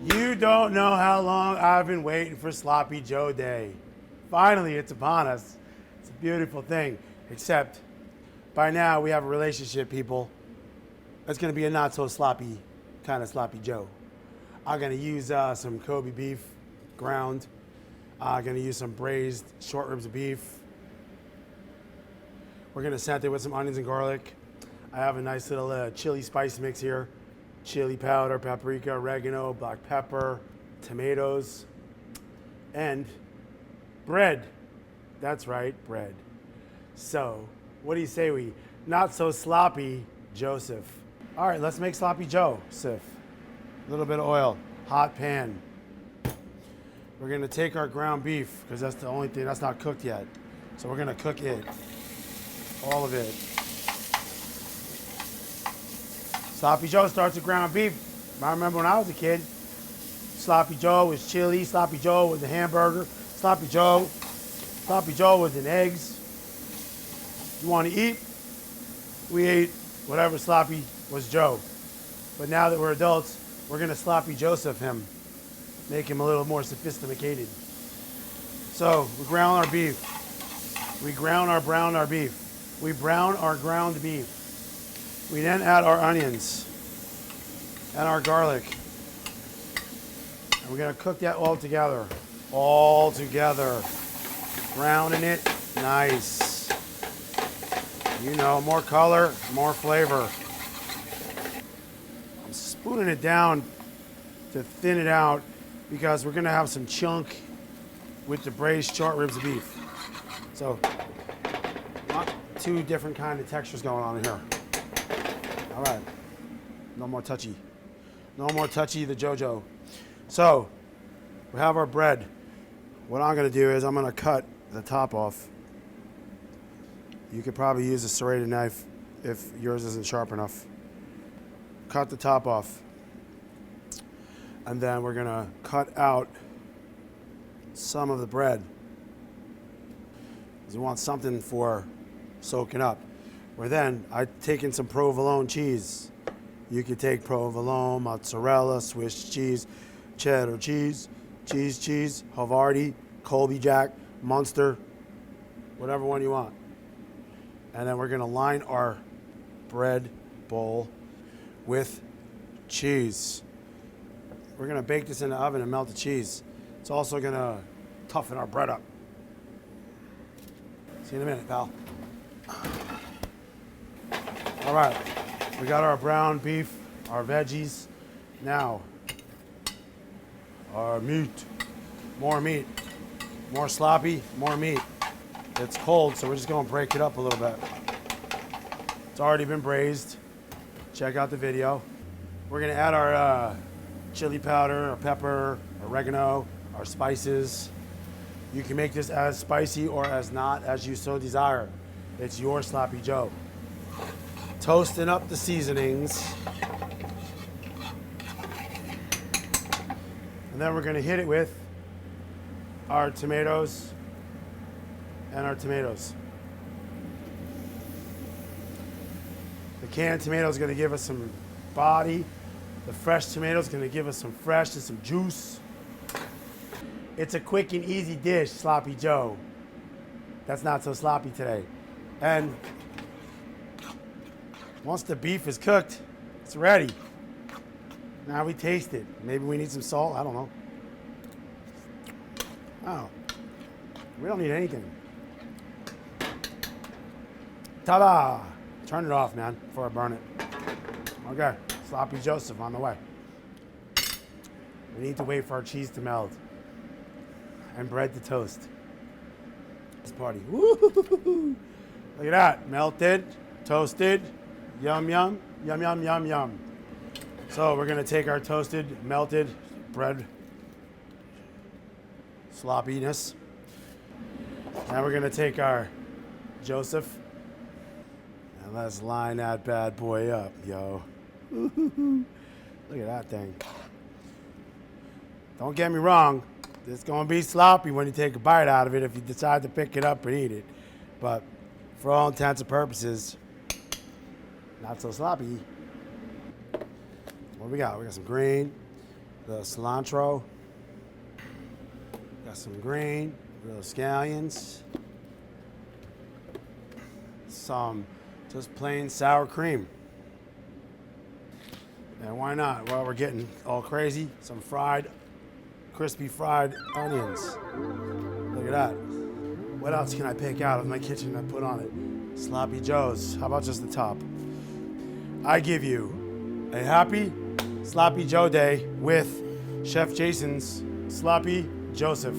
You don't know how long I've been waiting for Sloppy Joe Day. Finally, it's upon us. It's a beautiful thing. Except, by now, we have a relationship, people. It's going to be a not so sloppy kind of Sloppy Joe. I'm going to use some Kobe beef, ground. I'm going to use some braised short ribs of beef. We're going to saute with some onions and garlic. I have a nice little chili spice mix here. Chili powder, paprika, oregano, black pepper, tomatoes, and bread. That's right, bread. So, what do you say we not so sloppy Joseph? All right, let's make sloppy Joseph. A little bit of oil, hot pan. We're gonna take our ground beef, because that's the only thing that's not cooked yet. So we're gonna cook it, all of it. Sloppy Joe starts with ground beef. I remember when I was a kid, Sloppy Joe was chili, Sloppy Joe was a hamburger, Sloppy Joe was an eggs. You want to eat? We ate whatever sloppy was Joe. But now that we're adults, we're going to Sloppy Joseph him, make him a little more sophisticated. So we ground our beef. We brown our beef. We brown our ground beef. We then add our onions and our garlic. And we're going to cook that all together. All together. Browning it nice. You know, more color, more flavor. I'm spooning it down to thin it out because we're going to have some chunk with the braised short ribs of beef. So, not two different kind of textures going on here. All right, no more touchy. No more touchy the JoJo. So, we have our bread. What I'm gonna do is I'm gonna cut the top off. You could probably use a serrated knife if yours isn't sharp enough. Cut the top off. And then we're gonna cut out some of the bread. Because we want something for soaking up. Where then I've taken some provolone cheese. You could take provolone, mozzarella, Swiss cheese, cheddar cheese, cheese, Havarti, Colby Jack, Munster, whatever one you want. And then we're gonna line our bread bowl with cheese. We're gonna bake this in the oven and melt the cheese. It's also gonna toughen our bread up. See you in a minute, pal. All right, we got our brown beef, our veggies. Now, our meat, more sloppy, more meat. It's cold, so we're just gonna break it up a little bit. It's already been braised. Check out the video. We're gonna add our chili powder, our pepper, oregano, our spices. You can make this as spicy or as not, as you so desire. It's your Sloppy Joe. Toasting up the seasonings. And then we're gonna hit it with our tomatoes and our tomatoes. The canned tomato is gonna give us some body. The fresh tomato is gonna give us some fresh and some juice. It's a quick and easy dish, Sloppy Joe. That's not so sloppy today. And once the beef is cooked, it's ready. Now we taste it. Maybe we need some salt, I don't know. Oh, we don't need anything. Ta-da! Turn it off, man, before I burn it. Okay, Sloppy Joseph on the way. We need to wait for our cheese to melt and bread to toast. This party. Woo-hoo-hoo-hoo. Look at that. Melted, toasted, yum, yum, yum, yum, yum, yum. So we're going to take our toasted, melted bread sloppiness. Now we're going to take our Joseph and let's line that bad boy up, yo. Woo-hoo-hoo. Look at that thing. Don't get me wrong. It's going to be sloppy when you take a bite out of it if you decide to pick it up and eat it. But for all intents and purposes, not so sloppy. What we got? We got some green, the cilantro, got some green, little scallions, some just plain sour cream. And why not? Well, we're getting all crazy. Some crispy fried onions. Look at that. What else can I pick out of my kitchen and put on it? Sloppy Joes. How about just the top? I give you a happy Sloppy Joe day with Chef Jason's Sloppy Joseph.